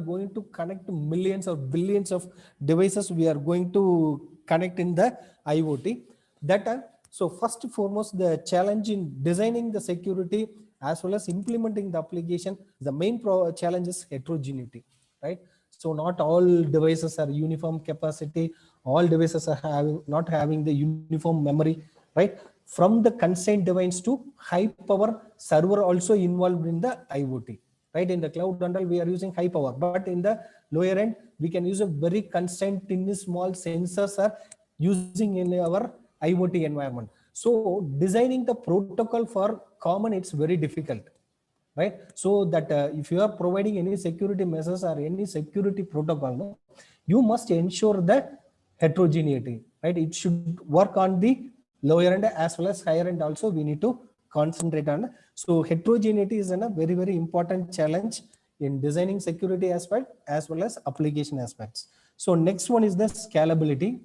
going to connect millions or billions of devices we are going to connect in the IoT. That so first and foremost, the challenge in designing the security as well as implementing the application, the main challenge is heterogeneity, right? So not all devices are uniform capacity, all devices are not having the uniform memory, right? From the constrained device to high power server also involved in the IoT, right? In the cloud and all we are using high power, but in the lower end we can use a very constrained thin small sensors are using in our IoT environment. So designing the protocol for common, it's very difficult, right? So that if you are providing any security measures or any security protocol, no, you must ensure that heterogeneity, right? It should work on the lower end as well as higher end also, we need to concentrate on. So heterogeneity is a very, very important challenge in designing security aspect as well as application aspects. So next one is the scalability.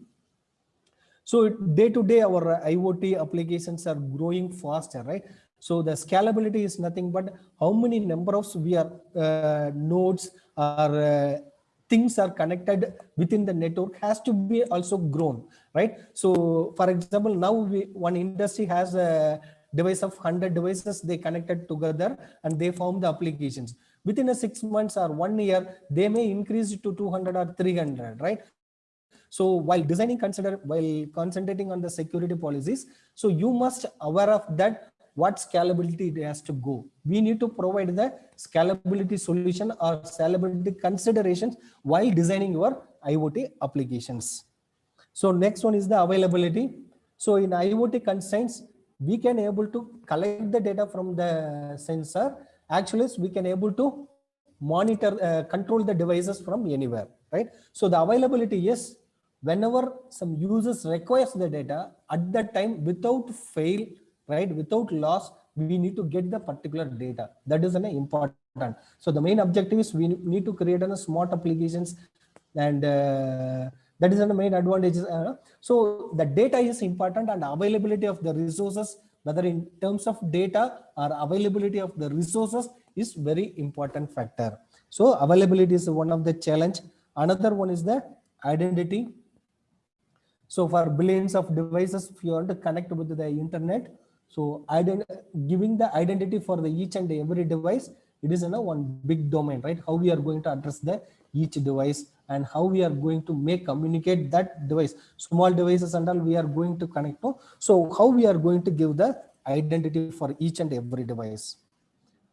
So day to day our IoT applications are growing faster, right? So the scalability is nothing but how many number of we are nodes or things are connected within the network has to be also grown, right? So for example, now one industry has a device of 100 devices, they connected together and they form the applications. Within a 6 months or 1 year, they may increase it to 200 or 300, right? So while designing, while concentrating on the security policies, so you must aware of that what scalability it has to go. We need to provide the scalability solution or scalability considerations while designing your IoT applications. So next one is the availability. So in IoT constraints, we can able to collect the data from the sensor. Actually, we can able to monitor, control the devices from anywhere, right? So the availability is whenever some users requires the data at that time without fail, right? Without loss, we need to get the particular data. That is an important. So the main objective is we need to create a smart applications, and that is the main advantages. So the data is important, and availability of the resources, whether in terms of data or availability of the resources, is very important factor. So availability is one of the challenge. Another one is the identity. So for billions of devices, if you want to connect with the internet, so giving the identity for the each and every device, it is one big domain, right? How we are going to address the each device and how we are going to make communicate that device. Small devices and all we are going to connect to. So how we are going to give the identity for each and every device.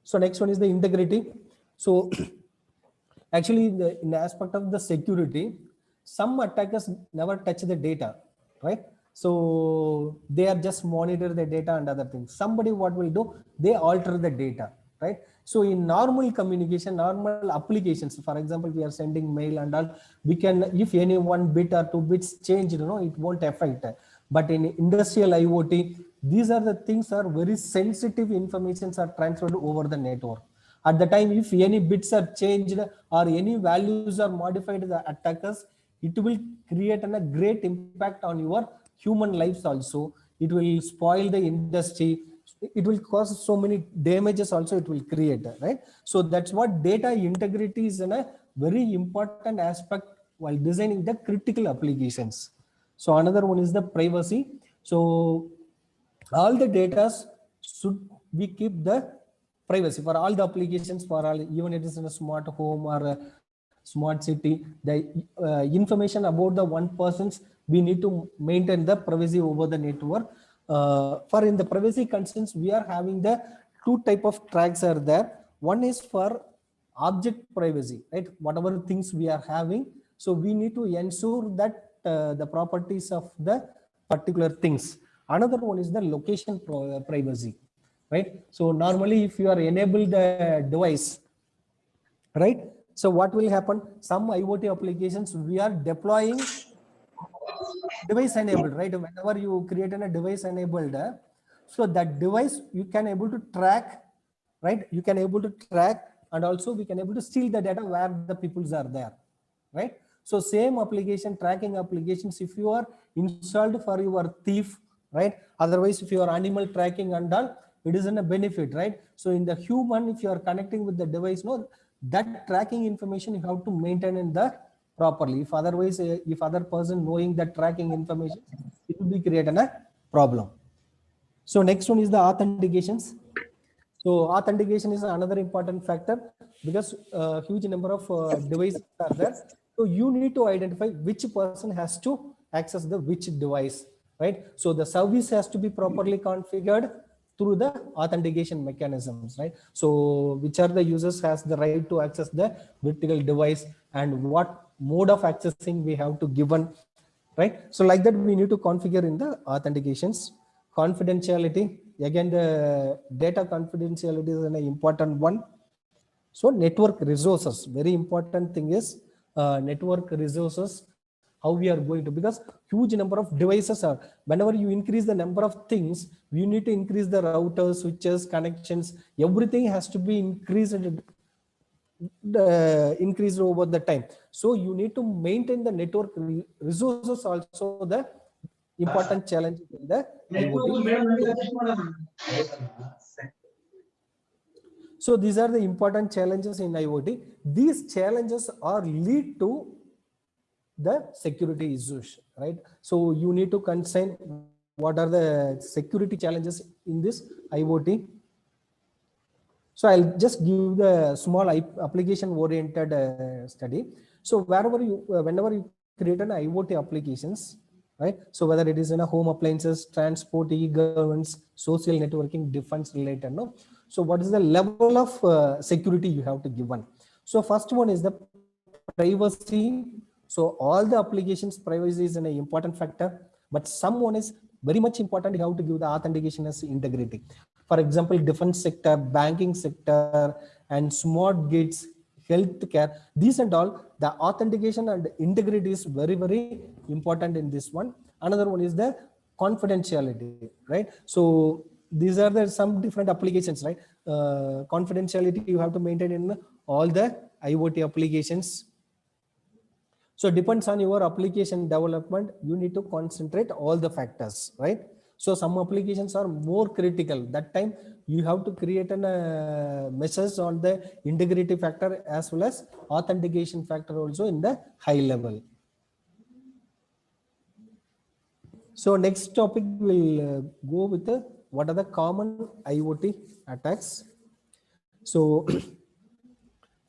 So next one is the integrity. So actually in the aspect of the security, some attackers never touch the data, right? So they are just monitor the data and other things. Somebody what will do, they alter the data, right? So in normal communication, normal applications, for example, we are sending mail and all, we can, if any one bit or two bits change, it won't affect. But in industrial IoT, these are the things are very sensitive informations are transferred over the network. At the time, if any bits are changed or any values are modified, the attackers, it will create a great impact on your human lives also. It will spoil the industry. It will cause so many damages also it will create, right? So that's what data integrity is a very important aspect while designing the critical applications. So another one is the privacy. So all the data should we keep the privacy for all the applications, for all, even it is in a smart home or a smart city, the information about the one person's, we need to maintain the privacy over the network. For in the privacy concerns, we are having the two type of tracks are there. One is for object privacy, right? Whatever things we are having, so we need to ensure that the properties of the particular things. Another one is the location privacy, right? So normally if you are enable the device, right? So what will happen, some IoT applications we are deploying device enabled, right? Whenever you create a device enabled, so that device you can able to track, right? You can able to track, and also we can able to steal the data where the peoples are there, right? So same application, tracking applications, if you are installed for your thief, right? Otherwise, if you are animal tracking and all, it is in a benefit, right? So in the human, if you are connecting with the device, no, that tracking information you have to maintain in the properly. If otherwise, if other person knowing that tracking information, it will be creating a problem. So next one is the authentications. So authentication is another important factor because huge number of devices are there. So you need to identify which person has to access the which device, right? So the service has to be properly configured through the authentication mechanisms, right? So which are the users has the right to access the vertical device and what mode of accessing we have to given, right? So like that we need to configure in the authentications. Confidentiality, again the data confidentiality is an important one. So network resources, very important thing is network resources, how we are going to, because huge number of devices are, whenever you increase the number of things, you need to increase the routers, switches, connections, everything has to be increased over the time. So you need to maintain the network resources also the important challenge in the IoT. So these are the important challenges in IoT. These challenges are lead to the security issues, right? So you need to consider what are the security challenges in this IoT. So I'll just give the small application oriented study. So wherever you, whenever you create an IoT applications, right? So whether it is in a home appliances, transport, e-governance, social networking, defense related, no? So what is the level of security you have to give one? So first one is the privacy. So all the applications privacy is an important factor, but some one is very much important. You have to give the authentication as integrity. For example, defense sector, banking sector, and smart grids, healthcare, these and all, the authentication and integrity is very, very important in this one. Another one is the confidentiality, right? So these are the some different applications, right? Confidentiality you have to maintain in all the IoT applications. So depends on your application development, you need to concentrate all the factors, right? So some applications are more critical. That time you have to create a message on the integrity factor as well as authentication factor also in the high level. So next topic will go with the what are the common IoT attacks. So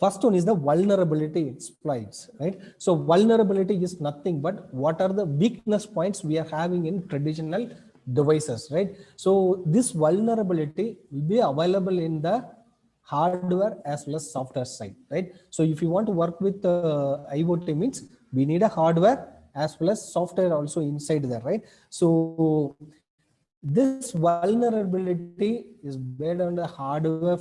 first one is the vulnerability exploits, right? So vulnerability is nothing but what are the weakness points we are having in traditional devices, right? So this vulnerability will be available in the hardware as well as software side, right? So if you want to work with IoT means we need a hardware as well as software also inside there, right? So this vulnerability is based on the hardware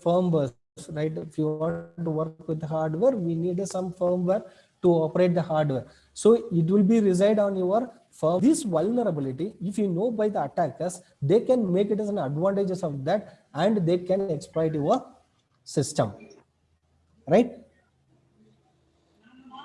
firmware, right? If you want to work with hardware, we need some firmware to operate the hardware. So it will be reside on your firm. This vulnerability, if you know by the attackers, they can make it as an advantages of that and they can exploit your system, right?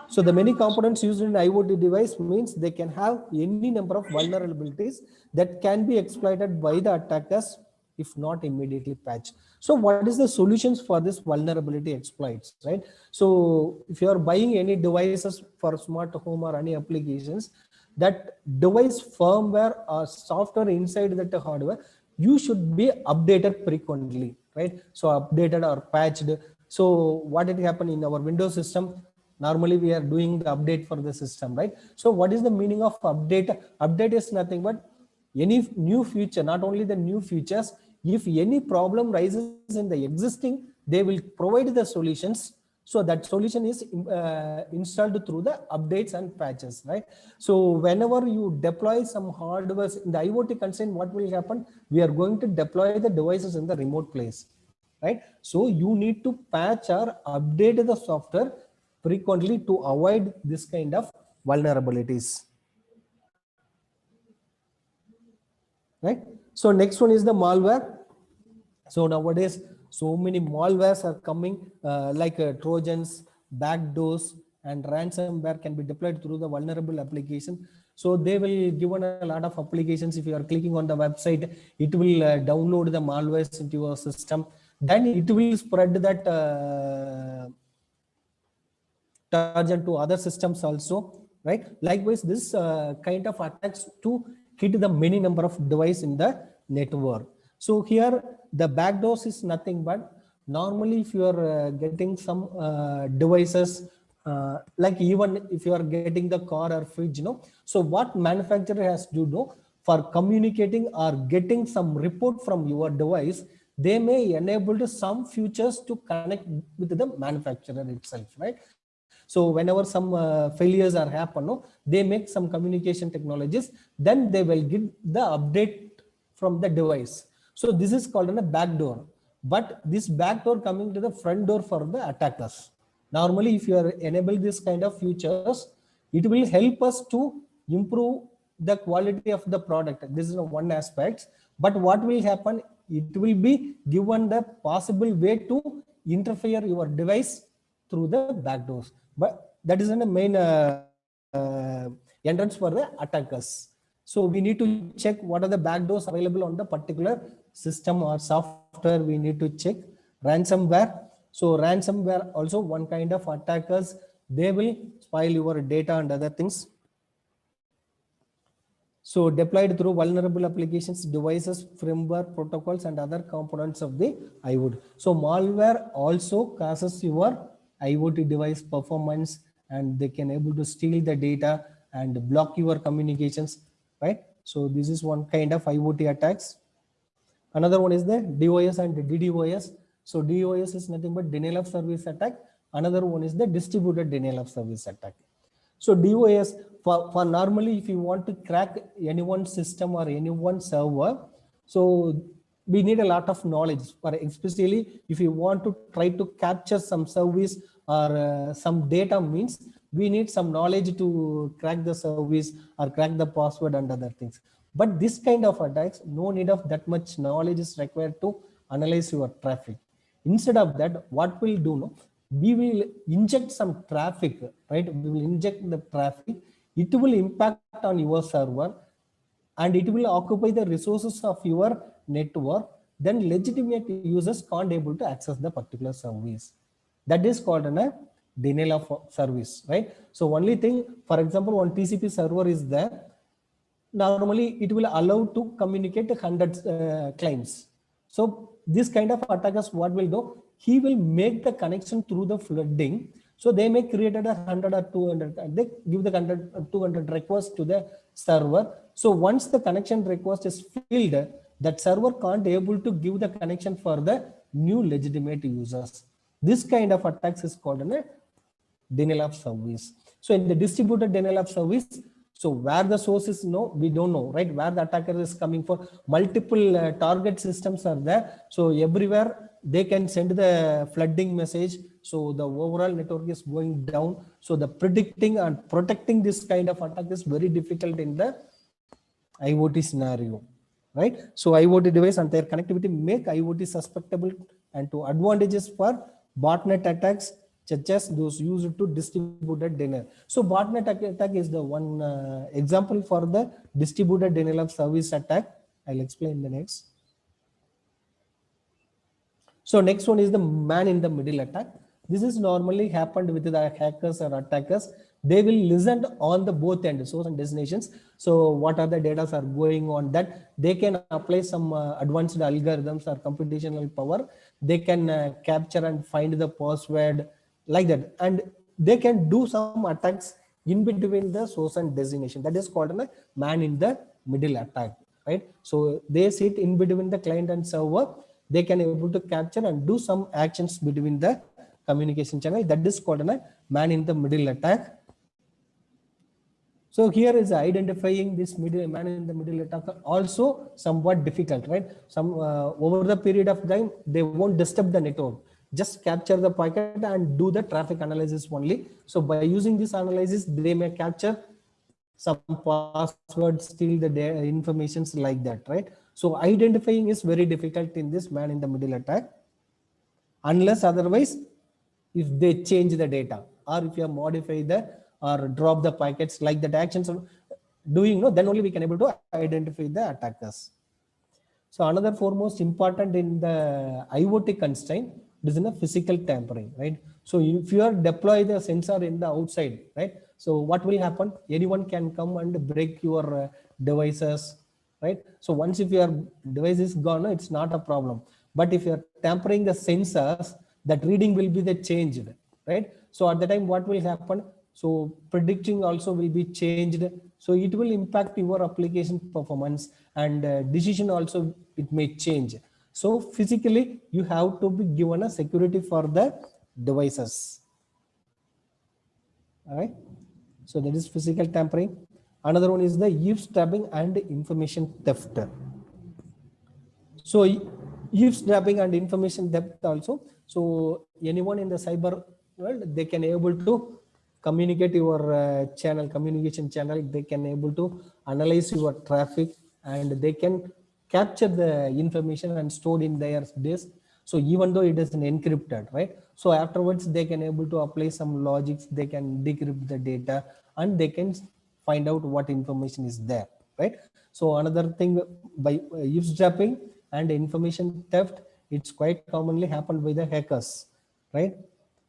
So the many components used in IoT device means they can have any number of vulnerabilities that can be exploited by the attackers if not immediately patched. So what is the solutions for this vulnerability exploits, right? So if you are buying any devices for smart home or any applications, that device firmware or software inside that hardware, you should be updated frequently, right? So updated or patched. So what did happen in our Windows system? Normally we are doing the update for the system, right? So what is the meaning of update? Update is nothing but any new feature, not only the new features, if any problem rises in the existing, they will provide the solutions. So that solution is installed through the updates and patches, right? So whenever you deploy some hardware in the IoT concern, what will happen? We are going to deploy the devices in the remote place, right? So you need to patch or update the software frequently to avoid this kind of vulnerabilities, right? So next one is the malware. So nowadays so many malwares are coming like trojans, backdoors, and ransomware can be deployed through the vulnerable application. So they will given a lot of applications. If you are clicking on the website, it will download the malwares into your system. then it will spread that Trojan to other systems also, right? Likewise, this kind of attacks to hit the many number of devices in the network. So here the backdoors is nothing but normally if you are getting some devices like even if you are getting the car or fridge, you know, so what manufacturer has to do for communicating or getting some report from your device, they may enable some features to connect with the manufacturer itself, right? So whenever some failures are happen, no, they make some communication technologies, then they will give the update from the device. So this is called a backdoor. But this backdoor coming to the front door for the attackers. Normally, if you are enable this kind of features, it will help us to improve the quality of the product. This is one aspect. But what will happen? It will be given the possible way to interfere your device through the backdoors. But that is the main entrance for the attackers. So we need to check what are the backdoors available on the particular system or software. We need to check ransomware. So ransomware also one kind of attackers. They will spoil your data and other things. So deployed through vulnerable applications, devices, firmware, protocols, and other components of the IoT. So malware also causes your IoT device performance, and they can able to steal the data and block your communications, right? So this is one kind of IoT attacks. Another one is the DOS and DDoS. So DOS is nothing but denial of service attack. Another one is the distributed denial of service attack. So DOS, for normally if you want to crack anyone's system or anyone's server, so we need a lot of knowledge, for especially if you want to try to capture some service or some data, means we need some knowledge to crack the service or crack the password and other things. But this kind of attacks, no need of that much knowledge is required to analyze your traffic. Instead of that, what we'll do, no, we will inject some traffic, right? We will inject the traffic. It will impact on your server and it will occupy the resources of your network. Then legitimate users can't able to access the particular service. That is called a denial of service, right? So only thing, for example, one TCP server is there. Normally it will allow to communicate 100 clients. So this kind of attackers, what will do? He will make the connection through the flooding. So they may create 100 or 200 and they give the 100 or 200 requests to the server. So once the connection request is filled, that server can't able to give the connection for the new legitimate users. This kind of attacks is called a denial of service. So in the distributed denial of service, so where the source is, no, we don't know, right? Where the attacker is coming for, multiple target systems are there. So everywhere they can send the flooding message. So the overall network is going down. So the predicting and protecting this kind of attack is very difficult in the IoT scenario, right? So IoT device and their connectivity make IoT susceptible and to advantages for botnet attacks, such as those used to distributed denial. So botnet attack is the one example for the distributed denial of service attack. I'll explain the next. So next one is the man in the middle attack. This is normally happened with the hackers or attackers. They will listen on the both ends, source and destinations. So what are the data are going on, that they can apply some advanced algorithms or computational power. They can capture and find the password like that. And they can do some attacks in between the source and destination. That is called a man in the middle attack, right? So they sit in between the client and server. They can able to capture and do some actions between the communication channel. That is called a man in the middle attack. So here is identifying this man in the middle attack also somewhat difficult, right? Some over the period of time, they won't disturb the network. Just capture the packet and do the traffic analysis only. So by using this analysis, they may capture some passwords, steal the informations like that, right? So identifying is very difficult in this man in the middle attack, unless otherwise, if they change the data or if you modify the or drop the packets like that actions of doing, no, then only we can able to identify the attackers. So another foremost important in the IoT constraint is in the physical tampering, right? So if you are deploy the sensor in the outside, right? So what will happen? Anyone can come and break your devices, right? So once if your device is gone, it's not a problem. But if you are tampering the sensors, that reading will be the changed, right? So at the time, what will happen? So predicting also will be changed. So it will impact your application performance, and decision also it may change. So physically you have to be given a security for the devices. All right. So that is physical tampering. Another one is the eavesdropping and information theft. So eavesdropping and information theft also. So anyone in the cyber world, they can able to communicate your communication channel. They can able to analyze your traffic, and they can capture the information and stored in their disk. So even though it is an encrypted, right? So afterwards they can able to apply some logics. They can decrypt the data, and they can find out what information is there, right? So another thing, by eavesdropping and information theft, it's quite commonly happened by the hackers, right?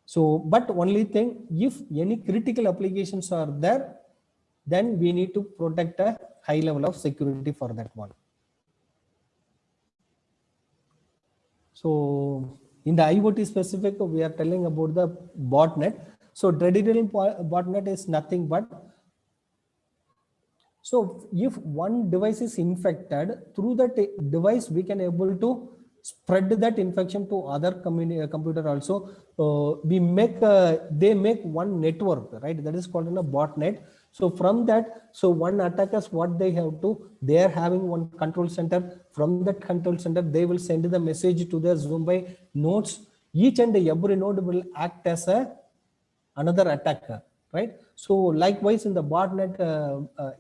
So but only thing, if any critical applications are there, then we need to protect a high level of security for that one. So in the IoT specific, we are telling about the botnet. So traditional botnet is nothing but, so if one device is infected, through that device we can able to spread that infection to other computer also. They make one network, right? That is called a botnet. So from that, so one attackers, what they have to, they are having one control center. From that control center, they will send the message to their Zoom nodes. Each and every node will act as another attacker, right? So likewise in the botnet,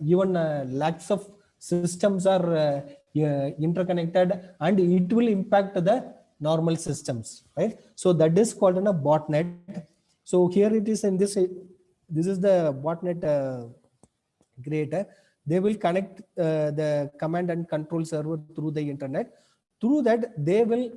even lakhs of systems are interconnected, and it will impact the normal systems, right? So that is called a botnet. So here it is in this is the botnet creator. They will connect the command and control server through the internet. Through that, they will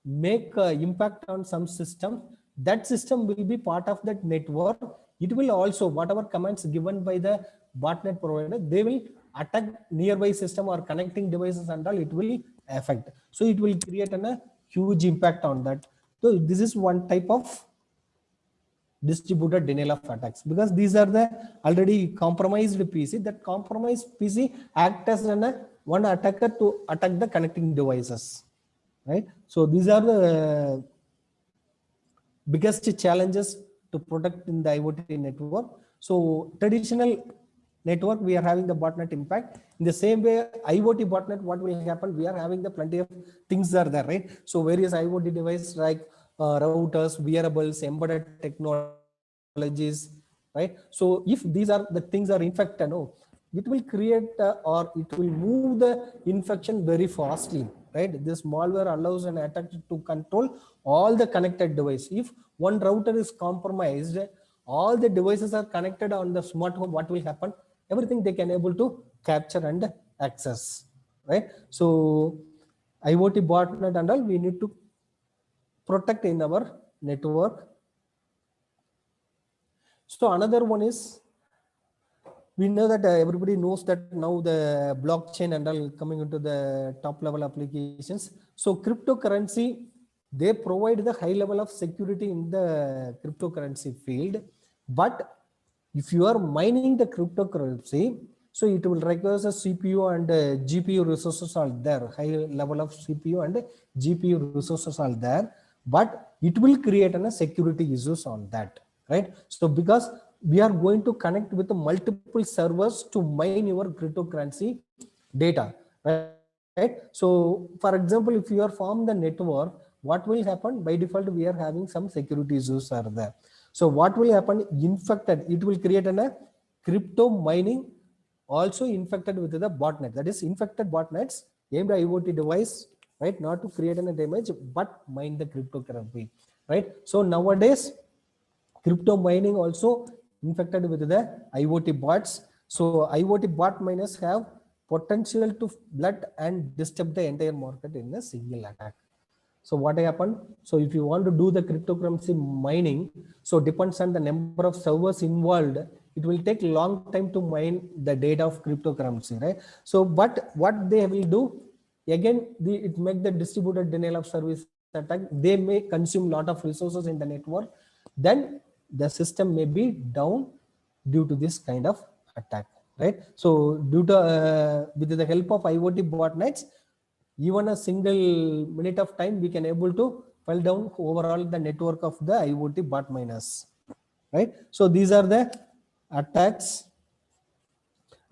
make impact on some system. That system will be part of that network. It will also, whatever commands given by the botnet provider, they will attack nearby system or connecting devices and all, it will affect. So it will create a huge impact on that. So this is one type of distributed denial of attacks, because these are the already compromised PC. That compromised PC act as one attacker to attack the connecting devices, right? So these are the biggest challenges to protect in the IoT network. So traditional network, we are having the botnet impact. In the same way, IoT botnet, what will happen? We are having the plenty of things are there, right? So various IoT devices like routers, wearables, embedded technologies, right? So if these are the things are infected, no, it will create or it will move the infection very fastly, right? This malware allows an attacker to control all the connected device. If one router is compromised, all the devices are connected on the smart home, what will happen? Everything they can able to capture and access, right? So IoT botnet and all, we need to protect in our network. So another one is, we know that everybody knows that now the blockchain and all coming into the top level applications. So cryptocurrency, they provide the high level of security in the cryptocurrency field. But if you are mining the cryptocurrency, so it will require a CPU and GPU resources are there, high level of CPU and GPU resources are there, but it will create a security issues on that, right? So because we are going to connect with multiple servers to mine your cryptocurrency data, right? So for example, if you are from the network, what will happen? By default, we are having some security issues are there. So what will happen? Infected, it will create a crypto mining also infected with the botnet. That is infected botnets aimed at IoT device, right? Not to create any damage, but mine the cryptocurrency, right? So nowadays, crypto mining also infected with the IoT bots. So IoT bot miners have potential to flood and disturb the entire market in a single attack. So what happened? So if you want to do the cryptocurrency mining, so depends on the number of servers involved. It will take long time to mine the data of cryptocurrency, right? So, but what they will do, again, it make the distributed denial of service attack. They may consume lot of resources in the network. Then the system may be down due to this kind of attack, right? So due to with the help of IoT botnets, even a single minute of time, we can able to file down overall the network of the IoT bot miners, right? So these are the attacks.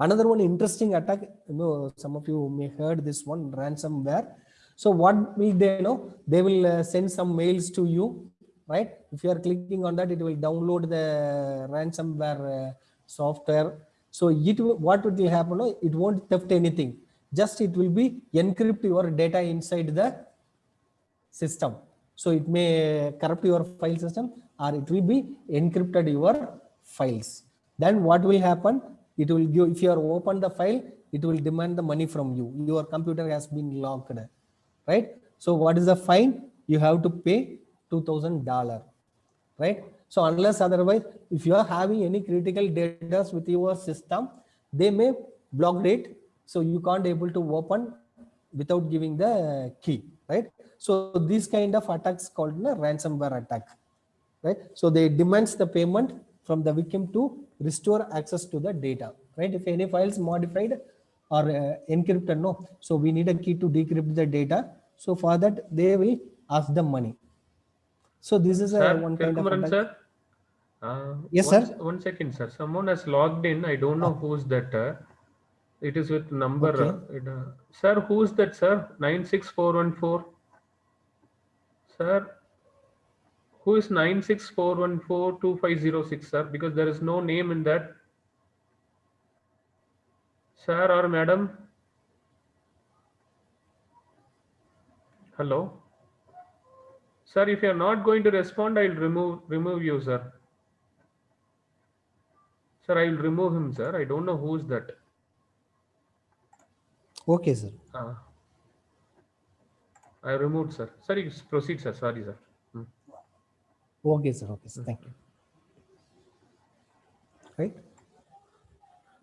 Another one interesting attack, some of you may heard this one, ransomware. So what will they know? They will send some mails to you, right? If you are clicking on that, it will download the ransomware software. So what will happen? It won't theft anything. Just it will be encrypt your data inside the system. So it may corrupt your file system, or it will be encrypted your files. Then what will happen? It will give, if you are open the file, it will demand the money from you. Your computer has been locked, right? So what is the fine? You have to pay $2,000, right? So unless otherwise, if you are having any critical data with your system, they may block it. So you can't able to open without giving the key, right? So these kind of attacks called a ransomware attack, right? So they demands the payment from the victim to restore access to the data, right? If any files modified or encrypted, no, so we need a key to decrypt the data. So for that, they will ask the money. So this is Sir, one kind of attack. Sir. Yes, sir. One second, sir. Someone has logged in. I don't know who's that. It is with number. Okay. Sir, who's that, sir? 96414. Sir, who is 964142506, sir? Because there is no name in that. Sir or madam? Hello? Sir, if you are not going to respond, I'll remove you, sir. Sir, I will remove him, sir. I don't know who's that. Okay, sir. I removed, sir. Sir, you proceed, sir. Sorry, sir. Okay, sir. Okay, sir. Thank you. Right.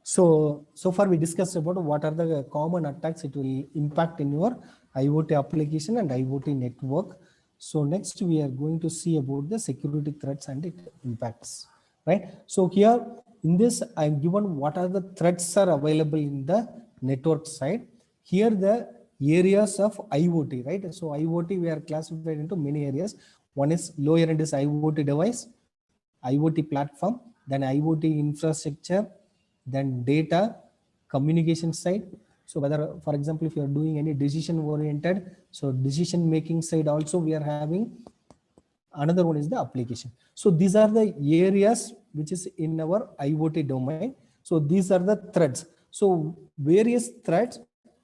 So far we discussed about what are the common attacks it will impact in your IoT application and IoT network. So next we are going to see about the security threats and its impacts, right? So here in this, I'm given what are the threats are available in the network side. Here the areas of IoT, right? So IoT we are classified into many areas. One is lower end is IoT device, IoT platform, then IoT infrastructure, then data, communication side. So whether, for example, if you are doing any decision oriented, so decision making side also we are having. Another one is the application. So these are the areas which is in our IoT domain. So these are the threads. So various threads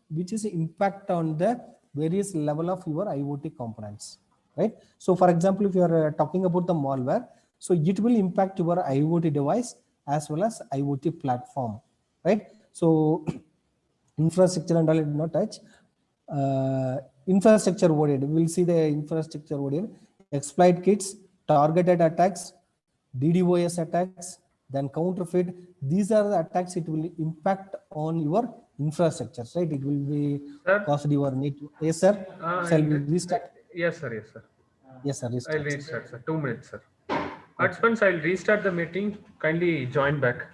which is impact on the various level of your IoT components, right? So for example, if you are talking about the malware, so it will impact your IoT device as well as IoT platform, right? So infrastructure and all it not touch. Infrastructure oriented, we'll see the infrastructure oriented, exploit kits, targeted attacks, DDoS attacks, then counterfeit. These are the attacks it will impact on your infrastructure, right? It will be cost your network. Yes, sir. Shall we restart? Yes, sir. Yes, sir. Yes, sir. I'll restart, sir. 2 minutes, sir. Participants, I'll restart the meeting. Kindly join back.